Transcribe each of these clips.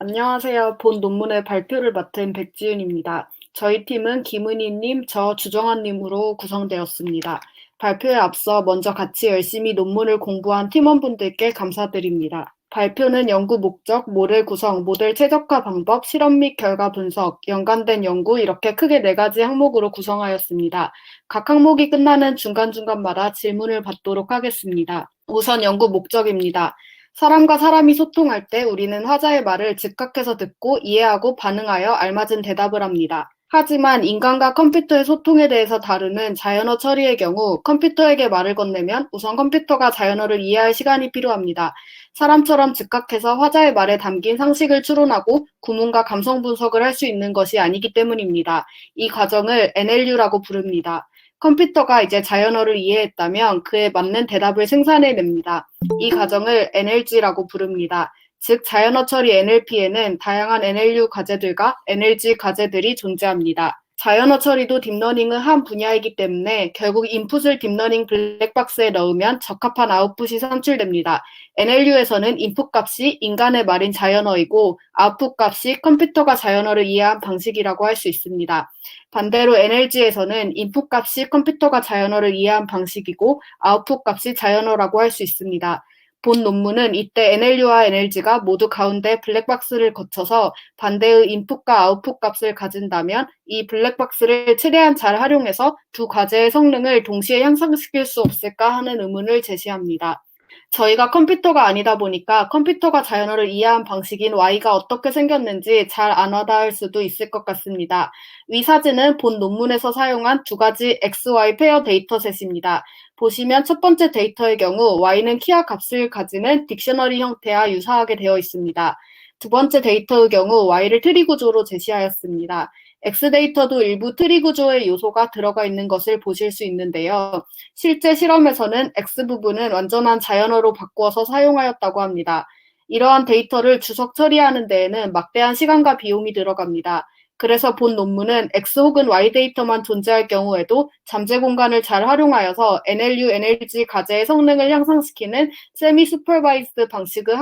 안녕하세요. 본 논문의 발표를 맡은 백지윤입니다. 저희 팀은 김은희님, 저 주정환님으로 구성되었습니다. 발표에 앞서 먼저 같이 열심히 논문을 공부한 팀원분들께 감사드립니다. 발표는 연구 목적, 모델 구성, 모델 최적화 방법, 실험 및 결과 분석, 연관된 연구 이렇게 크게 4가지 항목으로 구성하였습니다. 각 항목이 끝나는 중간중간마다 질문을 받도록 하겠습니다. 우선 연구 목적입니다. 사람과 사람이 소통할 때 우리는 화자의 말을 즉각해서 듣고 이해하고 반응하여 알맞은 대답을 합니다. 하지만 인간과 컴퓨터의 소통에 대해서 다루는 자연어 처리의 경우 컴퓨터에게 말을 건네면 우선 컴퓨터가 자연어를 이해할 시간이 필요합니다. 사람처럼 즉각해서 화자의 말에 담긴 상식을 추론하고 구문과 감성 분석을 할 수 있는 것이 아니기 때문입니다. 이 과정을 NLU라고 부릅니다. 컴퓨터가 이제 자연어를 이해했다면 그에 맞는 대답을 생산해냅니다. 이 과정을 NLG라고 부릅니다. 즉 자연어 처리 NLP에는 다양한 NLU 과제들과 NLG 과제들이 존재합니다. 자연어 처리도 딥러닝의 한 분야이기 때문에 결국 인풋을 딥러닝 블랙박스에 넣으면 적합한 아웃풋이 산출됩니다. NLU에서는 인풋 값이 인간의 말인 자연어이고 아웃풋 값이 컴퓨터가 자연어를 이해한 방식이라고 할 수 있습니다. 반대로 NLG에서는 인풋 값이 컴퓨터가 자연어를 이해한 방식이고 아웃풋 값이 자연어라고 할 수 있습니다. 본 논문은 이때 NLU와 NLG가 모두 가운데 블랙박스를 거쳐서 반대의 인풋과 아웃풋 값을 가진다면 이 블랙박스를 최대한 잘 활용해서 두 과제의 성능을 동시에 향상시킬 수 없을까 하는 의문을 제시합니다. 저희가 컴퓨터가 아니다 보니까 컴퓨터가 자연어를 이해한 방식인 Y가 어떻게 생겼는지 잘 안 와닿을 수도 있을 것 같습니다. 위 사진은 본 논문에서 사용한 2가지 XY 페어 데이터셋입니다. 보시면 첫 번째 데이터의 경우 Y는 키와 값을 가지는 딕셔너리 형태와 유사하게 되어 있습니다. 두 번째 데이터의 경우 Y를 트리 구조로 제시하였습니다. X데이터도 일부 트리 구조의 요소가 들어가 있는 것을 보실 수 있는데요. 실제 실험에서는 X부분은 완전한 자연어로 바꾸어서 사용하였다고 합니다. 이러한 데이터를 주석 처리하는 데에는 막대한 시간과 비용이 들어갑니다. 그래서 본 논문은 X 혹은 Y 데이터만 존재할 경우에도 잠재 공간을 잘 활용하여서 NLU, NLG 과제의 성능을 향상시키는 세미 슈퍼바이스드 방식의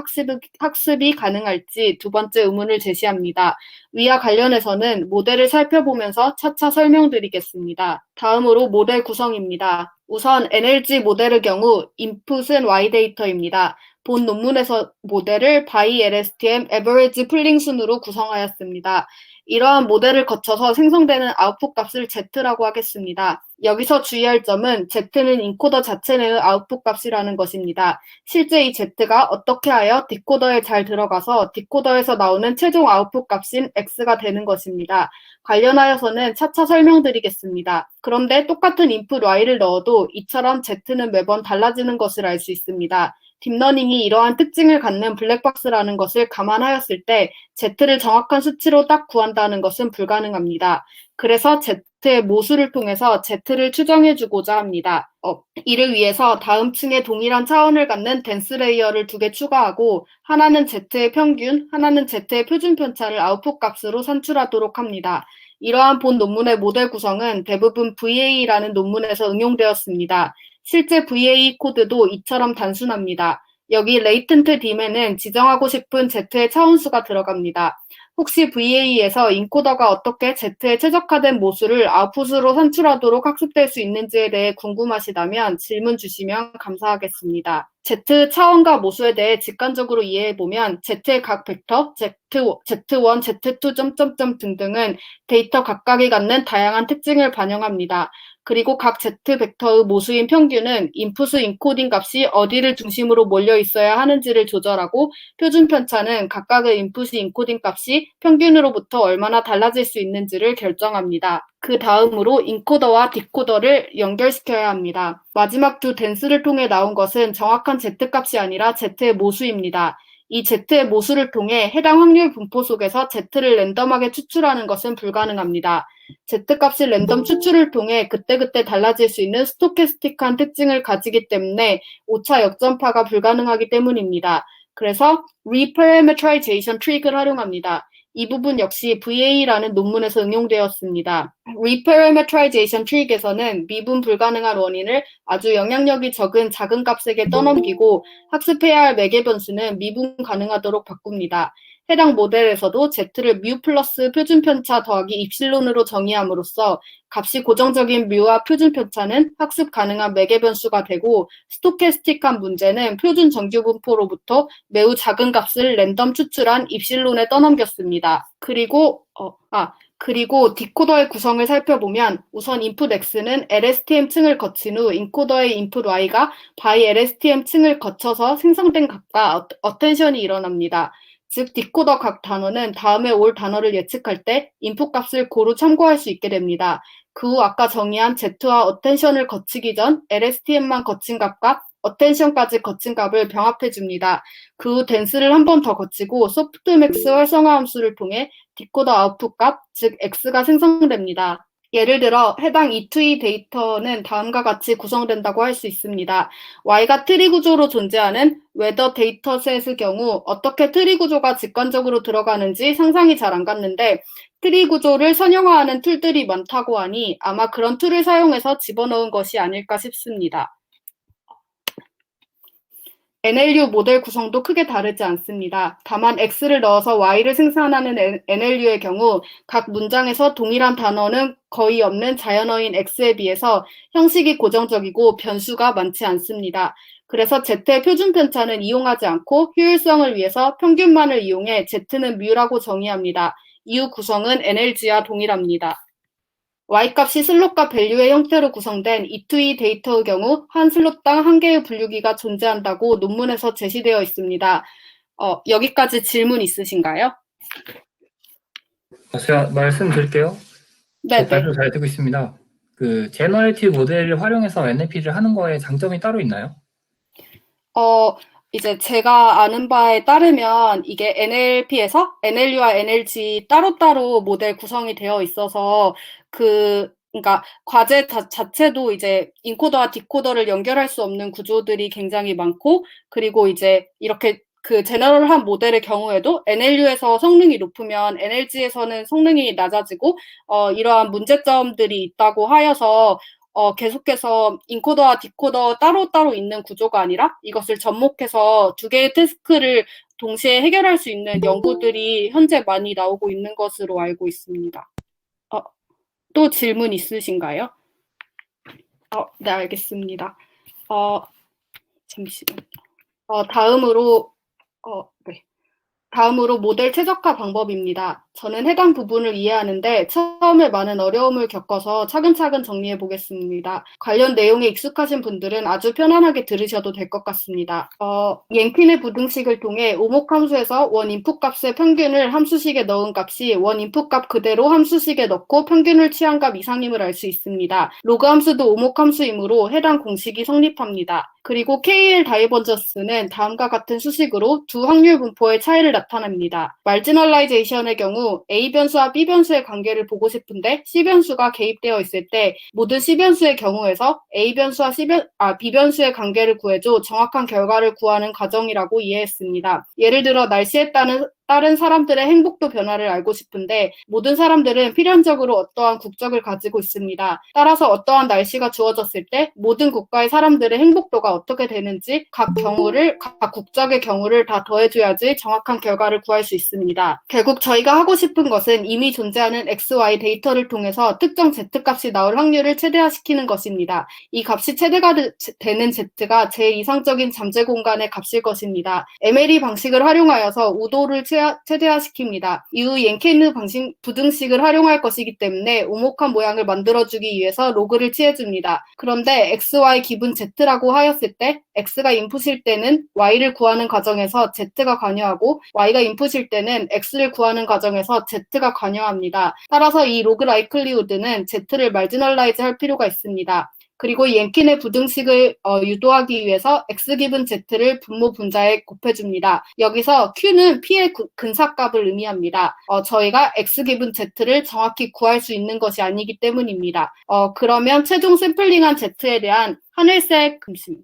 학습이 가능할지 두 번째 의문을 제시합니다. 위와 관련해서는 모델을 살펴보면서 차차 설명드리겠습니다. 다음으로 모델 구성입니다. 우선 NLG 모델의 경우 인풋은 Y 데이터입니다. 본 논문에서 모델을 by LSTM average 풀링 순으로 구성하였습니다. 이러한 모델을 거쳐서 생성되는 아웃풋 값을 Z라고 하겠습니다. 여기서 주의할 점은 Z는 인코더 자체 내의 아웃풋 값이라는 것입니다. 실제 이 Z가 어떻게 하여 디코더에 잘 들어가서 디코더에서 나오는 최종 아웃풋 값인 X가 되는 것입니다. 관련하여서는 차차 설명드리겠습니다. 그런데 똑같은 인풋 Y를 넣어도 이처럼 Z는 매번 달라지는 것을 알 수 있습니다. 딥러닝이 이러한 특징을 갖는 블랙박스라는 것을 감안하였을 때 Z를 정확한 수치로 딱 구한다는 것은 불가능합니다. 그래서 Z의 모수를 통해서 Z를 추정해주고자 합니다. 이를 위해서 다음 층에 동일한 차원을 갖는 댄스 레이어를 2개 추가하고 하나는 Z의 평균, 하나는 Z의 표준 편차를 아웃풋 값으로 산출하도록 합니다. 이러한 본 논문의 모델 구성은 대부분 VA라는 논문에서 응용되었습니다. 실제 VA 코드도 이처럼 단순합니다. 여기 레이턴트 딤에는 지정하고 싶은 Z의 차원수가 들어갑니다. 혹시 VA에서 인코더가 어떻게 Z의 최적화된 모수를 아웃풋으로 산출하도록 학습될 수 있는지에 대해 궁금하시다면 질문 주시면 감사하겠습니다. Z 차원과 모수에 대해 직관적으로 이해해보면 Z의 각 벡터, Z1, Z2, 등등은 데이터 각각이 갖는 다양한 특징을 반영합니다. 그리고 각 Z 벡터의 모수인 평균은 인풋의 인코딩 값이 어디를 중심으로 몰려 있어야 하는지를 조절하고 표준 편차는 각각의 인풋의 인코딩 값이 평균으로부터 얼마나 달라질 수 있는지를 결정합니다. 그 다음으로 인코더와 디코더를 연결시켜야 합니다. 마지막 두 댄스를 통해 나온 것은 정확한 Z값이 아니라 Z의 모수입니다. 이 Z의 모수를 통해 해당 확률 분포 속에서 Z를 랜덤하게 추출하는 것은 불가능합니다. Z값이 랜덤 추출을 통해 그때그때 달라질 수 있는 스토캐스틱한 특징을 가지기 때문에 오차 역전파가 불가능하기 때문입니다. 그래서 Reparameterization 트릭을 활용합니다. 이 부분 역시 VA라는 논문에서 응용되었습니다. Reparameterization 트릭에서는 미분 불가능한 원인을 아주 영향력이 적은 작은 값에게 떠넘기고 학습해야 할 매개 변수는 미분 가능하도록 바꿉니다. 해당 모델에서도 z를 뮤 플러스 표준편차 더하기 입실론으로 정의함으로써 값이 고정적인 뮤와 표준편차는 학습 가능한 매개 변수가 되고, 스토캐스틱한 문제는 표준 정규분포로부터 매우 작은 값을 랜덤 추출한 입실론에 떠넘겼습니다. 그리고 디코더의 구성을 살펴보면 우선 인풋 X는 LSTM 층을 거친 후 인코더의 인풋 Y가 바이 LSTM 층을 거쳐서 생성된 값과 어텐션이 일어납니다. 즉 디코더 각 단어는 다음에 올 단어를 예측할 때 인풋 값을 고루 참고할 수 있게 됩니다. 그 후 아까 정의한 Z와 어텐션을 거치기 전 LSTM만 거친 값과 어텐션까지 거친 값을 병합해줍니다. 그 후 댄스를 한 번 더 거치고 소프트맥스 활성화 함수를 통해 디코더 아웃풋 값, 즉 X가 생성됩니다. 예를 들어 해당 E2E 데이터는 다음과 같이 구성된다고 할 수 있습니다. Y가 트리 구조로 존재하는 웨더 데이터셋의 경우 어떻게 트리 구조가 직관적으로 들어가는지 상상이 잘 안 갔는데, 트리 구조를 선형화하는 툴들이 많다고 하니 아마 그런 툴을 사용해서 집어넣은 것이 아닐까 싶습니다. NLU 모델 구성도 크게 다르지 않습니다. 다만 X를 넣어서 Y를 생산하는 NLU의 경우 각 문장에서 동일한 단어는 거의 없는 자연어인 X에 비해서 형식이 고정적이고 변수가 많지 않습니다. 그래서 Z의 표준 편차는 이용하지 않고 효율성을 위해서 평균만을 이용해 Z는 뮤라고 정의합니다. 이후 구성은 NLG와 동일합니다. Y값이 슬롯과 밸류의 형태로 구성된 E2E 데이터의 경우 한 슬롯당 한 개의 분류기가 존재한다고 논문에서 제시되어 있습니다. 여기까지 질문 있으신가요? 제가 말씀드릴게요. 제 발표 잘 듣고 있습니다. 그 제너레이티브 모델을 활용해서 NLP를 하는 거에 장점이 따로 있나요? 이제 제가 아는 바에 따르면 이게 NLP에서 NLU와 NLG 따로따로 모델 구성이 되어 있어서 그러니까 과제 자체도 이제 인코더와 디코더를 연결할 수 없는 구조들이 굉장히 많고, 그리고 이제 이렇게 그 제너럴한 모델의 경우에도 NLU에서 성능이 높으면 NLG에서는 성능이 낮아지고 이러한 문제점들이 있다고 하여서 계속해서 인코더와 디코더 따로따로 있는 구조가 아니라 이것을 접목해서 두 개의 태스크를 동시에 해결할 수 있는 연구들이 현재 많이 나오고 있는 것으로 알고 있습니다. 또 질문 있으신가요? 네, 알겠습니다. 잠시만요. 다음으로 모델 최적화 방법입니다. 저는 해당 부분을 이해하는데 처음에 많은 어려움을 겪어서 차근차근 정리해 보겠습니다. 관련 내용에 익숙하신 분들은 아주 편안하게 들으셔도 될 것 같습니다. 옌킨의 부등식을 통해 오목 함수에서 원 인풋 값의 평균을 함수식에 넣은 값이 원 인풋 값 그대로 함수식에 넣고 평균을 취한 값 이상임을 알 수 있습니다. 로그 함수도 오목 함수이므로 해당 공식이 성립합니다. 그리고 KL 다이버전스는 다음과 같은 수식으로 두 확률 분포의 차이를 나타냅니다. 말지널라이제이션의 경우 A 변수와 B 변수의 관계를 보고 싶은데 C 변수가 개입되어 있을 때 모든 C 변수의 경우에서 A 변수와 B 변수의 관계를 구해줘 정확한 결과를 구하는 과정이라고 이해했습니다. 예를 들어 날씨에 따른 사람들의 행복도 변화를 알고 싶은데 모든 사람들은 필연적으로 어떠한 국적을 가지고 있습니다. 따라서 어떠한 날씨가 주어졌을 때 모든 국가의 사람들의 행복도가 어떻게 되는지 각 국적의 경우를 다 더해줘야지 정확한 결과를 구할 수 있습니다. 결국 저희가 하고 싶은 것은 이미 존재하는 XY 데이터를 통해서 특정 Z값이 나올 확률을 최대화시키는 것입니다. 이 값이 최대가 되는 Z가 제일 이상적인 잠재 공간의 값일 것입니다. MLE 방식을 활용하여서 우도를 최대화시킵니다. 이후 옌케르 부등식을 활용할 것이기 때문에 오목한 모양을 만들어주기 위해서 로그를 취해줍니다. 그런데 XY 기분 Z라고 하였을 때 X가 인풋일 때는 Y를 구하는 과정에서 Z가 관여하고 Y가 인풋일 때는 X를 구하는 과정에서 Z가 관여합니다. 따라서 이 로그 라이클리우드는 Z를 말지널라이즈 할 필요가 있습니다. 그리고 옌킨의 부등식을 유도하기 위해서 x 기분 z를 분모 분자에 곱해줍니다. 여기서 q는 p의 근사값을 의미합니다. 저희가 x 기분 z를 정확히 구할 수 있는 것이 아니기 때문입니다. 그러면 최종 샘플링한 z에 대한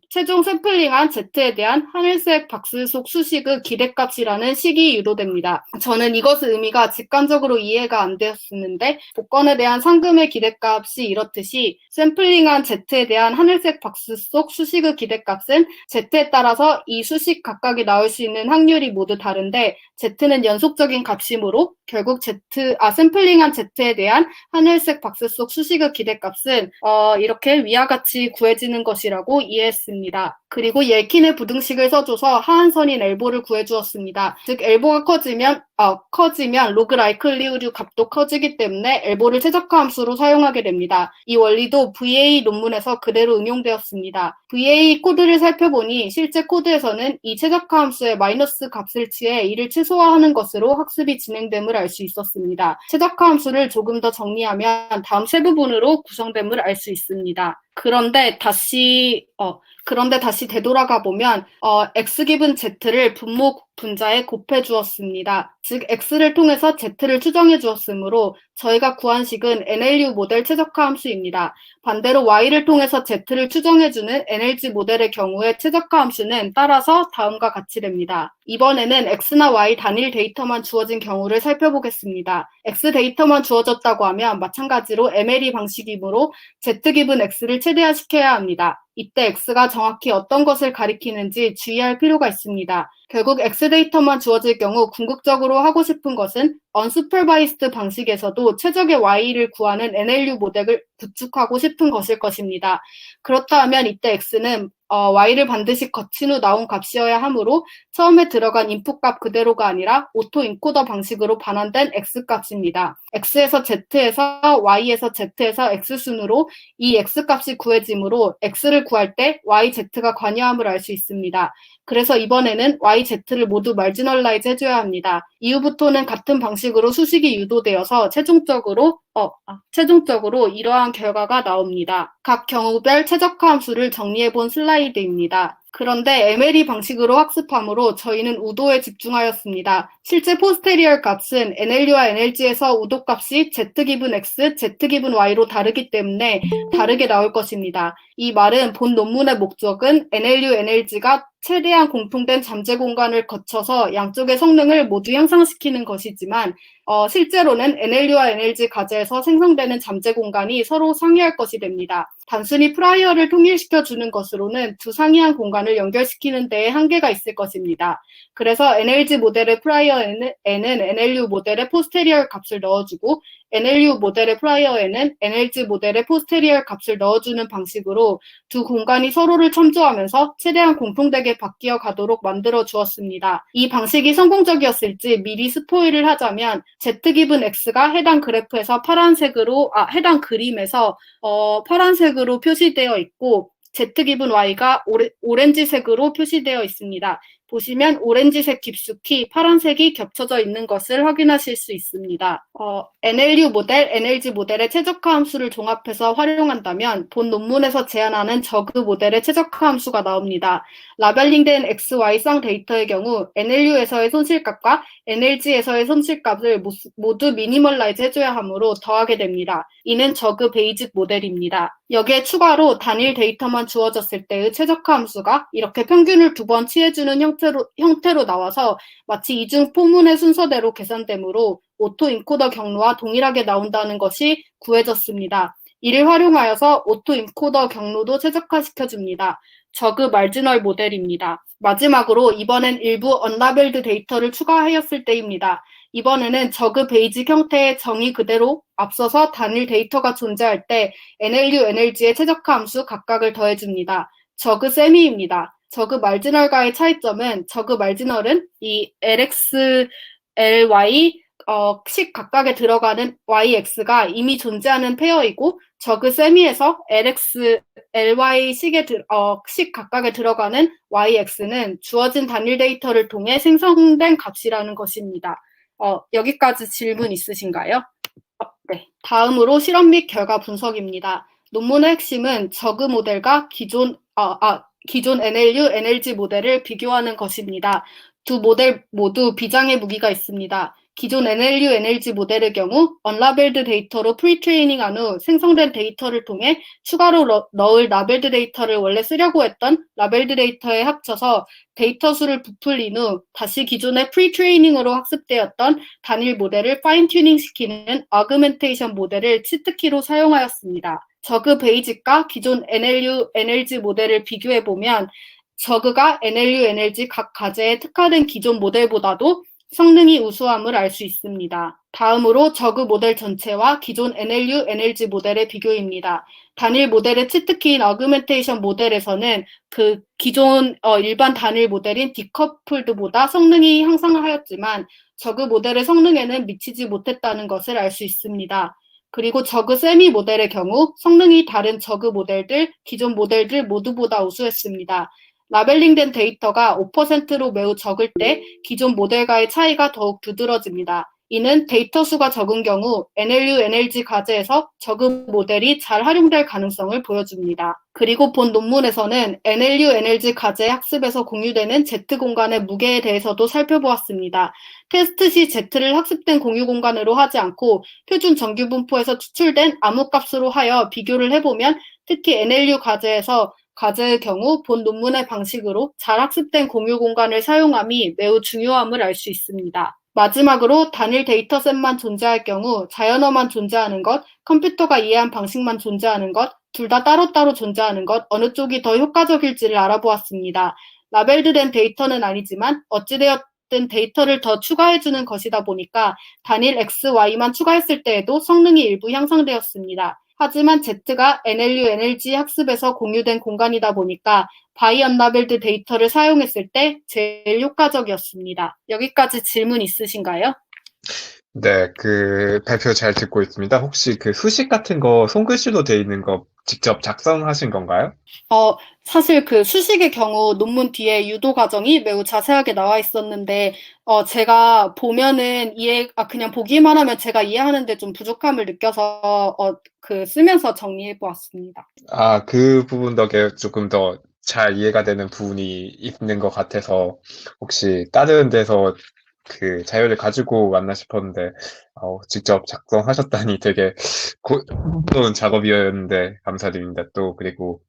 최종 샘플링한 Z에 대한 하늘색 박스 속 수식의 기대값이라는 식이 유도됩니다. 저는 이것의 의미가 직관적으로 이해가 안 되었었는데 복권에 대한 상금의 기대값이 이렇듯이 샘플링한 Z에 대한 하늘색 박스 속 수식의 기대값은 Z에 따라서 이 수식 각각이 나올 수 있는 확률이 모두 다른데 Z는 연속적인 값이므로 결국 샘플링한 Z에 대한 하늘색 박스 속 수식의 기대값은 이렇게 위와 같이 구해지는 것이라고 이해했습니다. 그리고 옐킨의 부등식을 써줘서 하한선인 엘보를 구해주었습니다. 즉 엘보가 커지면 로그 라이클리후드 값도 커지기 때문에 엘보를 최적화 함수로 사용하게 됩니다. 이 원리도 VA 논문에서 그대로 응용되었습니다. VA 코드를 살펴보니 실제 코드에서는 이 최적화 함수의 마이너스 값을 취해 이를 최소화하는 것으로 학습이 진행됨을 알 수 있었습니다. 최적화 함수를 조금 더 정리하면 다음 세 부분으로 구성됨을 알 수 있습니다. 그런데 다시 되돌아가 보면 x 기분 z를 분모 분자에 곱해 주었습니다. 즉 x를 통해서 z를 추정해 주었으므로 저희가 구한 식은 NLU 모델 최적화 함수입니다. 반대로 y를 통해서 z를 추정해주는 NLG 모델의 경우에 최적화 함수는 따라서 다음과 같이 됩니다. 이번에는 x나 y 단일 데이터만 주어진 경우를 살펴보겠습니다. x 데이터만 주어졌다고 하면 마찬가지로 MLE 방식이므로 z 기분 x를 최대화시켜야 합니다. 이때 x가 정확히 어떤 것을 가리키는지 주의할 필요가 있습니다. 결국 x 데이터만 주어질 경우 궁극적으로 하고 싶은 것은 unsupervised 방식에서도 최적의 y를 구하는 NLU 모델을 구축하고 싶은 것일 것입니다. 그렇다 하면 이때 x는 y를 반드시 거친 후 나온 값이어야 하므로 처음에 들어간 인풋값 그대로가 아니라 오토 인코더 방식으로 반환된 x값입니다. x에서 z에서 y에서 z에서 x순으로 이 x값이 구해지므로 x를 구할 때 yz가 관여함을 알 수 있습니다. 그래서 이번에는 yz를 모두 말지널라이즈 해줘야 합니다. 이후부터는 같은 방식으로 수식이 유도되어서 최종적으로 이러한 결과가 나옵니다. 각 경우별 최적화 함수를 정리해본 슬라이드입니다. 그런데 MLE 방식으로 학습함으로 저희는 우도에 집중하였습니다. 실제 포스테리얼 값은 NLU와 NLG에서 우도 값이 Z 기분 X, Z 기분 Y로 다르기 때문에 다르게 나올 것입니다. 이 말은 본 논문의 목적은 NLU, NLG가 최대한 공통된 잠재 공간을 거쳐서 양쪽의 성능을 모두 향상시키는 것이지만 실제로는 NLU와 NLG 과제에서 생성되는 잠재 공간이 서로 상이할 것이 됩니다. 단순히 프라이어를 통일시켜주는 것으로는 두 상이한 공간을 연결시키는 데에 한계가 있을 것입니다. 그래서 NLG 모델의 프라이어에는 NLU 모델의 포스테리얼 값을 넣어주고 NLU 모델의 프라이어에는 NLG 모델의 포스테리얼 값을 넣어주는 방식으로 두 공간이 서로를 첨조하면서 최대한 공통되게 바뀌어 가도록 만들어 주었습니다. 이 방식이 성공적이었을지 미리 스포일을 하자면 Z 기분 X가 해당 그래프에서 해당 그림에서 파란색으로 표시되어 있고 Z 기분 Y가 오렌지색으로 표시되어 있습니다. 보시면 오렌지색 깊숙이 파란색이 겹쳐져 있는 것을 확인하실 수 있습니다. NLU 모델, NLG 모델의 최적화 함수를 종합해서 활용한다면 본 논문에서 제안하는 저그 모델의 최적화 함수가 나옵니다. 라벨링된 X, Y 쌍 데이터의 경우 NLU에서의 손실값과 NLG에서의 손실값을 모두 미니멀라이즈 해줘야 하므로 더하게 됩니다. 이는 저그 베이직 모델입니다. 여기에 추가로 단일 데이터만 주어졌을 때의 최적화 함수가 이렇게 평균을 두 번 취해주는 형태로 나와서 마치 이중 포문의 순서대로 계산되므로 오토 인코더 경로와 동일하게 나온다는 것이 구해졌습니다. 이를 활용하여서 오토 인코더 경로도 최적화시켜줍니다. 저그 말지널 모델입니다. 마지막으로 이번엔 일부 언라벨드 데이터를 추가하였을 때입니다. 이번에는 저그 베이직 형태의 정의 그대로 앞서서 단일 데이터가 존재할 때 NLU, NLG의 최적화 함수 각각을 더해줍니다. 저그 세미입니다. 저그 말지널과의 차이점은 저그 말지널은 이 LX, LY 식 각각에 들어가는 YX가 이미 존재하는 페어이고 저그 세미에서 LX, LY 식 각각에 들어가는 YX는 주어진 단일 데이터를 통해 생성된 값이라는 것입니다. 여기까지 질문 있으신가요? 네. 다음으로 실험 및 결과 분석입니다. 논문의 핵심은 저그 모델과 기존 NLU, NLG 모델을 비교하는 것입니다. 두 모델 모두 비장의 무기가 있습니다. 기존 NLU, NLG 모델의 경우 언라벨드 데이터로 프리트레이닝한 후 생성된 데이터를 통해 추가로 넣을 라벨드 데이터를 원래 쓰려고 했던 라벨드 데이터에 합쳐서 데이터 수를 부풀린 후 다시 기존의 프리트레이닝으로 학습되었던 단일 모델을 파인 튜닝 시키는 어그멘테이션 모델을 치트키로 사용하였습니다. 저그 베이직과 기존 NLU, NLG 모델을 비교해보면 저그가 NLU, NLG 각 과제에 특화된 기존 모델보다도 성능이 우수함을 알 수 있습니다. 다음으로 저그 모델 전체와 기존 NLU, NLG 모델의 비교입니다. 단일 모델의 치트키인 어그멘테이션 모델에서는 그 기존 일반 단일 모델인 디커플드보다 성능이 향상하였지만 저그 모델의 성능에는 미치지 못했다는 것을 알 수 있습니다. 그리고 저그 세미 모델의 경우 성능이 다른 저그 모델들, 기존 모델들 모두보다 우수했습니다. 라벨링된 데이터가 5%로 매우 적을 때 기존 모델과의 차이가 더욱 두드러집니다. 이는 데이터 수가 적은 경우 NLU, NLG 과제에서 저그 모델이 잘 활용될 가능성을 보여줍니다. 그리고 본 논문에서는 NLU, NLG 과제 학습에서 공유되는 Z 공간의 무게에 대해서도 살펴보았습니다. 테스트 시 Z를 학습된 공유 공간으로 하지 않고 표준 정규 분포에서 추출된 암호값으로 하여 비교를 해보면 특히 NLU 과제에서 과제의 경우 본 논문의 방식으로 잘 학습된 공유 공간을 사용함이 매우 중요함을 알 수 있습니다. 마지막으로 단일 데이터셋만 존재할 경우 자연어만 존재하는 것, 컴퓨터가 이해한 방식만 존재하는 것, 둘 다 따로따로 존재하는 것, 어느 쪽이 더 효과적일지를 알아보았습니다. 라벨드된 데이터는 아니지만 어찌되었든 데이터를 더 추가해주는 것이다 보니까 단일 X, Y만 추가했을 때에도 성능이 일부 향상되었습니다. 하지만 Z가 NLU, NLG 학습에서 공유된 공간이다 보니까 바이 언라벨드 데이터를 사용했을 때 제일 효과적이었습니다. 여기까지 질문 있으신가요? 네, 발표 잘 듣고 있습니다. 혹시 수식 같은 거 손글씨로 돼 있는 거 직접 작성하신 건가요? 사실 그 수식의 경우 논문 뒤에 유도 과정이 매우 자세하게 나와 있었는데, 제가 보면은 그냥 보기만 하면 제가 이해하는데 좀 부족함을 느껴서, 쓰면서 정리해 보았습니다. 그 부분 덕에 조금 더 잘 이해가 되는 부분이 있는 것 같아서 혹시 다른 데서 자료를 가지고 왔나 싶었는데, 직접 작성하셨다니 되게 고급스러운 작업이었는데 감사드립니다. 또, 그리고,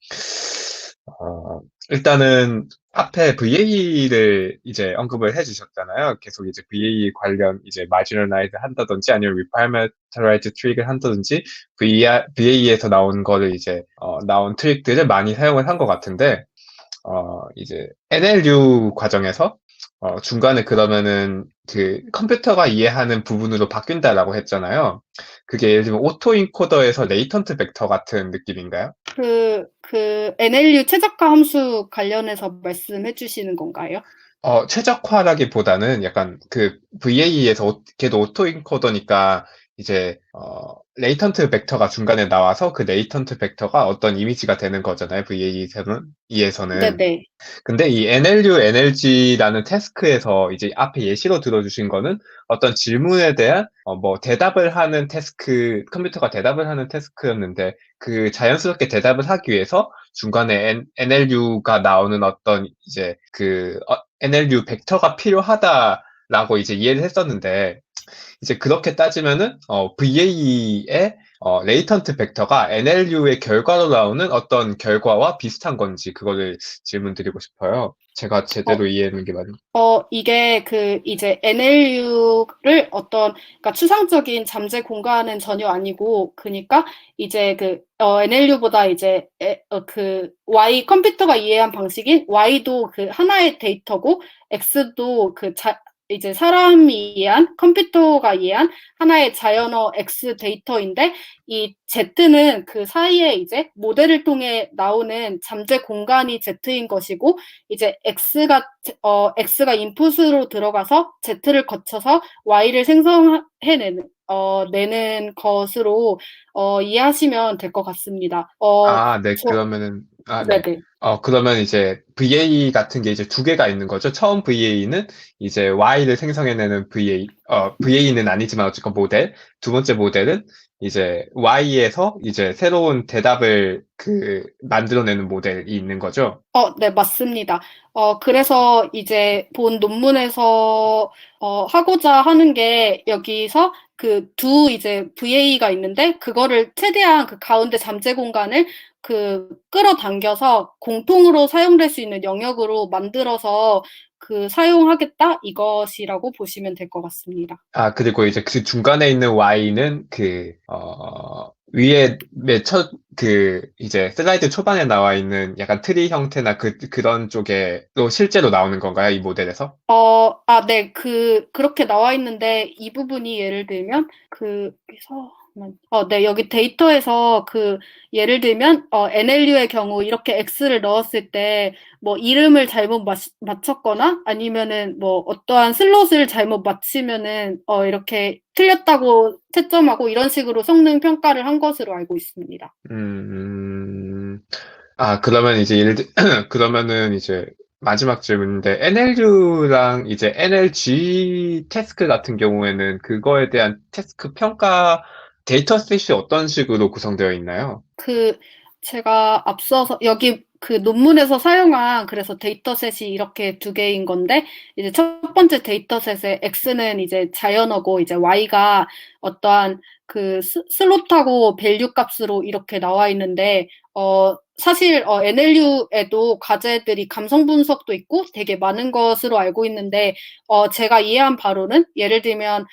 일단은 앞에 VA를 이제 언급을 해주셨잖아요. 계속 이제 VA 관련 이제 marginalize 한다든지 아니면 reparameterized 트릭을 한다든지 VA에서 나온 거를 이제, 나온 트릭들을 많이 사용을 한 것 같은데, 이제 NLU 과정에서 중간에 그러면은 컴퓨터가 이해하는 부분으로 바뀐다라고 했잖아요. 그게 예를 들면 오토인코더에서 레이턴트 벡터 같은 느낌인가요? NLU 최적화 함수 관련해서 말씀해 주시는 건가요? 최적화라기보다는 약간 VA에서 걔도 오토인코더니까 이제 레이턴트 벡터가 중간에 나와서 그 레이턴트 벡터가 어떤 이미지가 되는 거잖아요. VA에서는. 네네. 근데 이 NLU, NLG라는 태스크에서 이제 앞에 예시로 들어주신 거는 어떤 질문에 대한 대답을 하는 컴퓨터가 대답을 하는 태스크였는데 자연스럽게 대답을 하기 위해서 중간에 NLU가 나오는 어떤 이제 NLU 벡터가 필요하다라고 이제 이해를 했었는데 이제 그렇게 따지면은 VA의 레이턴트 벡터가 NLU의 결과로 나오는 어떤 결과와 비슷한 건지 그거를 질문드리고 싶어요. 제가 제대로 이해하는 게 맞나요? 이게 이제 NLU를 그러니까 추상적인 잠재 공간은 전혀 아니고, 그러니까 이제 NLU보다 이제 Y 컴퓨터가 이해한 방식인 Y도 하나의 데이터고, X도 이제 사람이 이해한 컴퓨터가 이해한 하나의 자연어 X 데이터인데, 이 Z는 그 사이에 이제 모델을 통해 나오는 잠재 공간이 Z인 것이고, 이제 X가 인풋으로 들어가서 Z를 거쳐서 Y를 생성해내는 것으로 이해하시면 될 것 같습니다. 네. 그러면은 아, 네. 네네. 그러면 이제 VA 같은 게 이제 두 개가 있는 거죠. 처음 VA는 이제 Y를 생성해내는 VA는 아니지만 어쨌건 모델. 두 번째 모델은 이제 Y에서 이제 새로운 대답을 만들어내는 모델이 있는 거죠. 네, 맞습니다. 그래서 이제 본 논문에서 하고자 하는 게 여기서 그 두 이제 VA가 있는데 그거를 최대한 그 가운데 잠재 공간을 끌어당겨서 공통으로 사용될 수 있는 영역으로 만들어서 사용하겠다 이것이라고 보시면 될 것 같습니다. 아, 그리고 이제 그 중간에 있는 Y는 위에 이제 슬라이드 초반에 나와 있는 약간 트리 형태나 그런 쪽에로 실제로 나오는 건가요? 이 모델에서? 네, 그렇게 나와 있는데, 이 부분이 예를 들면, 네, 여기 데이터에서 예를 들면, NLU의 경우 이렇게 X를 넣었을 때, 뭐, 이름을 잘못 맞췄거나, 아니면은 뭐, 어떠한 슬롯을 잘못 맞히면은, 이렇게 틀렸다고 채점하고, 이런 식으로 성능 평가를 한 것으로 알고 있습니다. 그러면 이제 그러면은 이제 마지막 질문인데, NLU랑 이제 NLG 태스크 같은 경우에는 그거에 대한 태스크 평가 데이터셋이 어떤 식으로 구성되어 있나요? 제가 앞서서 여기 논문에서 사용한 그래서 데이터셋이 이렇게 두 개인 건데 이제 첫 번째 데이터셋의 X는 이제 자연어고 이제 Y가 어떠한 슬롯하고 밸류 값으로 이렇게 나와 있는데 사실 NLU에도 과제들이 감성 분석도 있고 되게 많은 것으로 알고 있는데 제가 이해한 바로는 예를 들면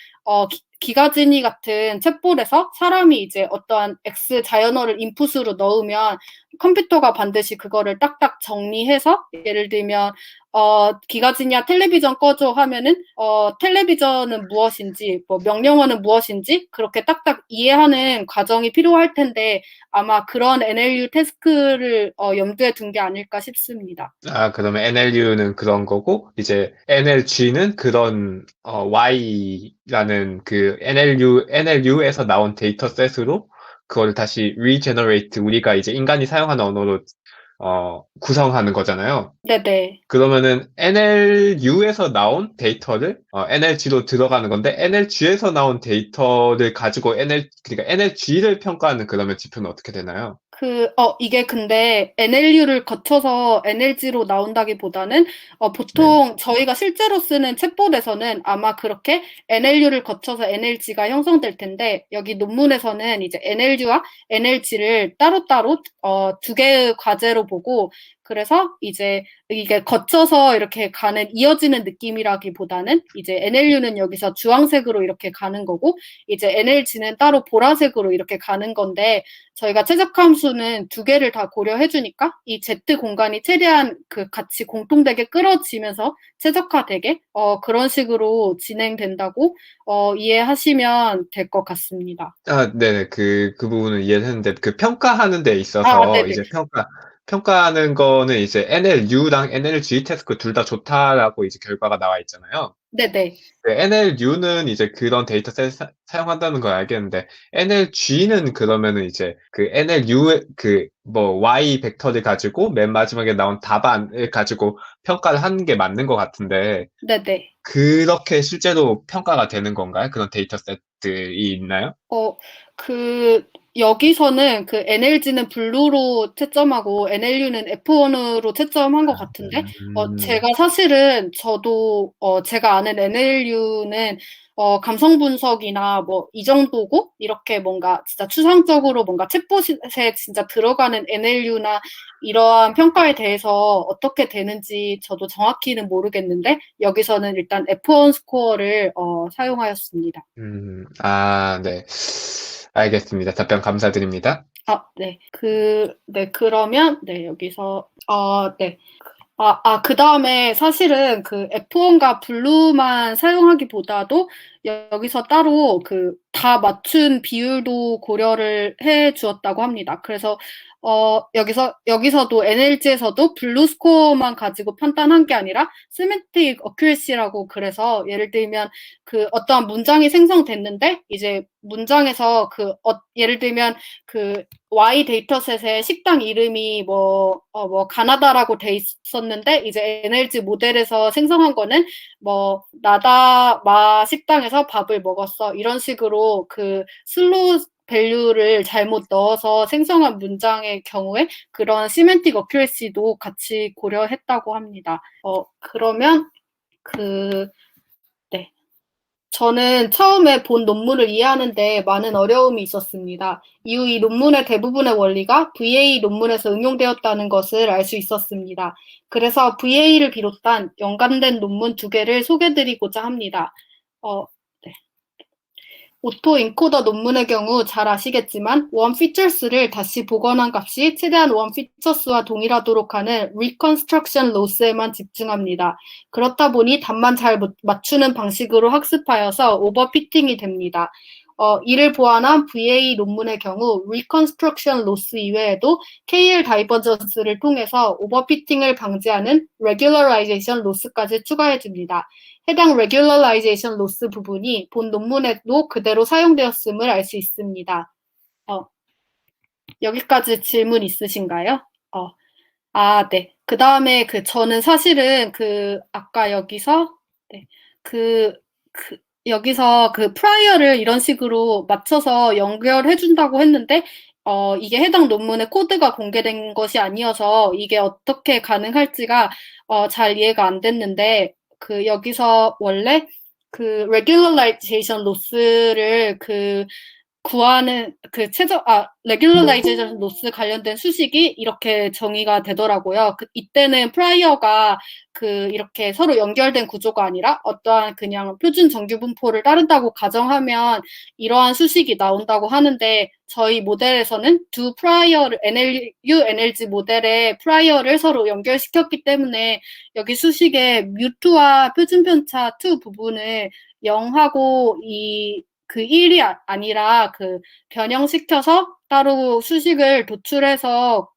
기가지니 같은 챗봇에서 사람이 이제 어떠한 X 자연어를 인풋으로 넣으면 컴퓨터가 반드시 그거를 딱딱 정리해서 예를 들면 기가지니야 텔레비전 꺼줘 하면은 텔레비전은 무엇인지 뭐 명령어는 무엇인지 그렇게 딱딱 이해하는 과정이 필요할 텐데 아마 그런 NLU 태스크를 염두에 둔 게 아닐까 싶습니다. 그러면 NLU는 그런 거고, 이제 NLG는 그런, Y라는 NLU에서 나온 데이터셋으로 그걸 다시 regenerate, 우리가 이제 인간이 사용하는 언어로, 구성하는 거잖아요. 네네. 그러면은 NLU에서 나온 데이터를 NLG로 들어가는 건데, NLG에서 나온 데이터를 가지고 그러니까 NLG를 평가하는 그러면 지표는 어떻게 되나요? 이게 근데 NLU를 거쳐서 NLG로 나온다기보다는, 네. 보통 저희가 실제로 쓰는 챗봇에서는 아마 그렇게 NLU를 거쳐서 NLG가 형성될 텐데, 여기 논문에서는 이제 NLU와 NLG를 따로따로, 두 개의 과제로 보고, 그래서 이제 이게 거쳐서 이렇게 이어지는 느낌이라기보다는 이제 NLU는 여기서 주황색으로 이렇게 가는 거고, 이제 NLG는 따로 보라색으로 이렇게 가는 건데, 저희가 최적 함수는 두 개를 다 고려해 주니까 이 Z 공간이 최대한 같이 공통되게 끌어지면서 최적화되게 그런 식으로 진행된다고 이해하시면 될 것 같습니다. 네네. 그 부분은 이해를 했는데, 평가하는 데 아, 있어서, 네네. 이제 평가하는 거는 이제 NLU랑 NLG 태스크 둘 다 좋다라고 이제 결과가 나와 있잖아요. 네네. NLU는 이제 그런 데이터셋 사용한다는 걸 알겠는데, NLG는 그러면은 이제 NLU, Y 벡터를 가지고 맨 마지막에 나온 답안을 가지고 평가를 하는 게 맞는 것 같은데, 네네. 그렇게 실제로 평가가 되는 건가요? 그런 데이터셋들이 있나요? 여기서는 NLG는 블루로 채점하고 NLU는 F1으로 채점한 것 같은데, 음. 제가 사실은 저도, 제가 아는 NLU는, 감성 분석이나 뭐, 이 정도고, 이렇게 뭔가 진짜 추상적으로 뭔가 챗봇에 진짜 들어가는 NLU나 이러한 평가에 대해서 어떻게 되는지 저도 정확히는 모르겠는데, 여기서는 일단 F1 스코어를, 사용하였습니다. 네. 알겠습니다. 답변 감사드립니다. 네. 네, 그러면, 네, 여기서, 네. 그 다음에 사실은 F1과 블루만 사용하기보다도 여기서 따로 다 맞춘 비율도 고려를 해 주었다고 합니다. 그래서, 여기서도 NLG에서도 블루 스코어만 가지고 판단한 게 아니라 semantic accuracy라고, 그래서 예를 들면 그 어떠한 문장이 생성됐는데 이제 문장에서 예를 들면 그 Y 데이터셋에 식당 이름이 뭐 가나다라고 돼 있었는데 이제 NLG 모델에서 생성한 거는 뭐 나다마 식당에서 밥을 먹었어, 이런 식으로 그 슬로우 밸류를 잘못 넣어서 생성한 문장의 경우에 그런 시멘틱 어큐레시도 같이 고려했다고 합니다. 그러면 네. 저는 처음에 본 논문을 이해하는데 많은 어려움이 있었습니다. 이후 이 논문의 대부분의 원리가 VA 논문에서 응용되었다는 것을 알 수 있었습니다. 그래서 VA를 비롯한 연관된 논문 2개를 소개드리고자 합니다. 오토 인코더 논문의 경우 잘 아시겠지만 원 피처스를 다시 복원한 값이 최대한 원 피처스와 동일하도록 하는 리컨스트럭션 로스에만 집중합니다. 그렇다 보니 답만 잘 맞추는 방식으로 학습하여서 오버피팅이 됩니다. 이를 보완한 VA 논문의 경우 리컨스트럭션 로스 이외에도 KL 다이버전스를 통해서 오버피팅을 방지하는 레귤러라이제이션 로스까지 추가해줍니다. 해당 레귤러라이제이션 로스 부분이 본 논문에도 그대로 사용되었음을 알 수 있습니다. 여기까지 질문 있으신가요? 네. 그 다음에 저는 사실은 아까 여기서 여기서 프라이어를 이런 식으로 맞춰서 연결해 준다고 했는데 이게 해당 논문의 코드가 공개된 것이 아니어서 이게 어떻게 가능할지가 잘 이해가 안 됐는데 여기서 원래 regularization loss를 구하는 regularization loss 관련된 수식이 이렇게 정의가 되더라고요. 이때는 프라이어가 이렇게 서로 연결된 구조가 아니라 어떠한 그냥 표준 정규 분포를 따른다고 가정하면 이러한 수식이 나온다고 하는데 저희 모델에서는 두 프라이어를 NLU, NLG 모델의 프라이어를 서로 연결시켰기 때문에 여기 수식의 뮤2와 표준 편차 2 부분을 0하고 1이 아니라 변형시켜서 따로 수식을 도출해서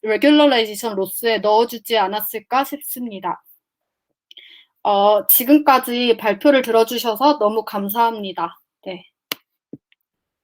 regularization loss에 넣어주지 않았을까 싶습니다. 지금까지 발표를 들어주셔서 너무 감사합니다.